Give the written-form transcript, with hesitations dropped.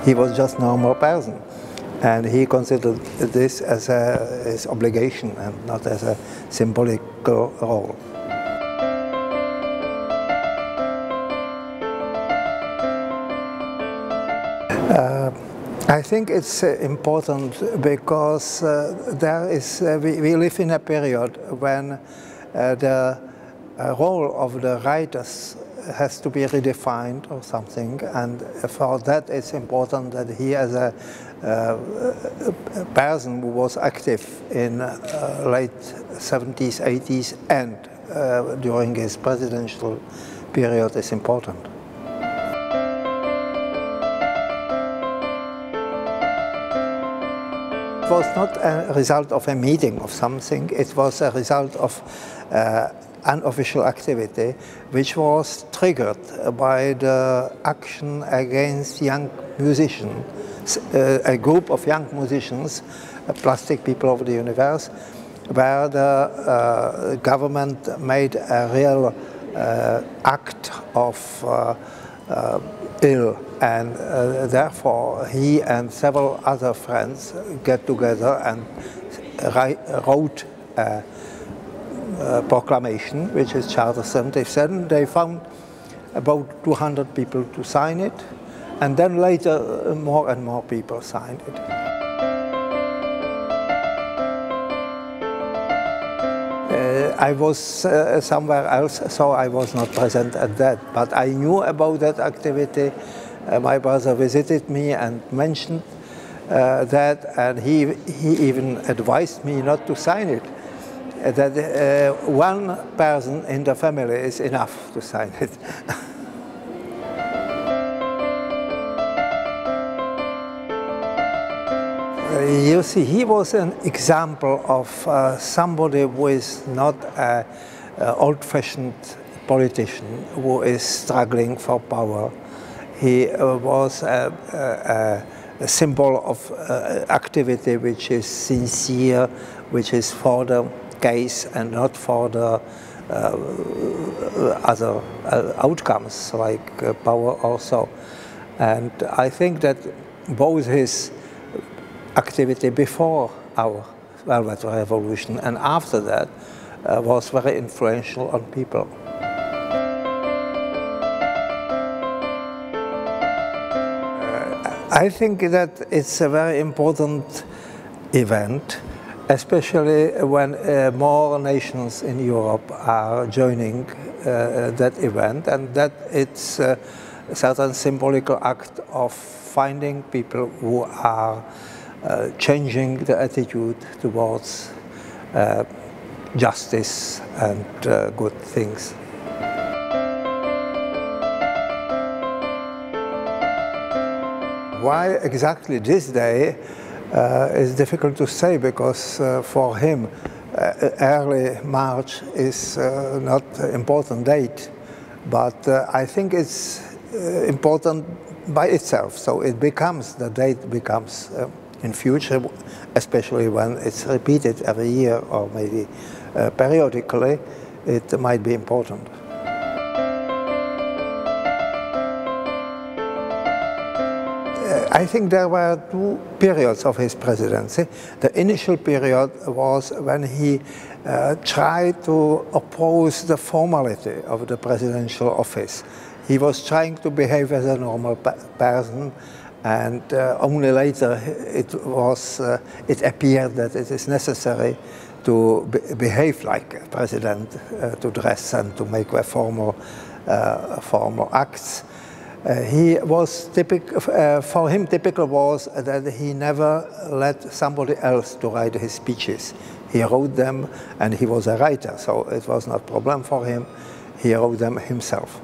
He was just a normal person, and he considered this as his obligation and not as a symbolical role. I think it's important because we live in a period when the role of the writers has to be redefined or something, and for that it's important that he, as a person who was active in late 70s, 80s and during his presidential period, is important. It was not a result of a meeting of something, it was a result of unofficial activity which was triggered by the action against young musicians, a group of young musicians, plastic people of the universe, where the government made a real act of ill, and therefore he and several other friends get together and wrote a proclamation, which is Charter 77. They found about 200 people to sign it, and then later more and more people signed it. I was somewhere else, so I was not present at that, but I knew about that activity. My brother visited me and mentioned that, and he even advised me not to sign it, that one person in the family is enough to sign it. You see, he was an example of somebody who is not an old-fashioned politician who is struggling for power. He was a symbol of activity which is sincere, which is for the case and not for the other outcomes like power also. And I think that both his activity before our Velvet Revolution and after that was very influential on people. I think that it's a very important event, especially when more nations in Europe are joining that event, and that it's a certain symbolical act of finding people who are changing the attitude towards justice and good things. Why exactly this day is difficult to say, because for him early March is not an important date, but I think it's important by itself, so it becomes, the date becomes in future, especially when it's repeated every year or maybe periodically, it might be important. I think there were two periods of his presidency. The initial period was when he tried to oppose the formality of the presidential office. He was trying to behave as a normal person, and only later it appeared that it is necessary to behave like a president, to dress and to make formal acts. He was for him typical was that he never let somebody else to write his speeches. He wrote them, and he was a writer, so it was not a problem for him. He wrote them himself.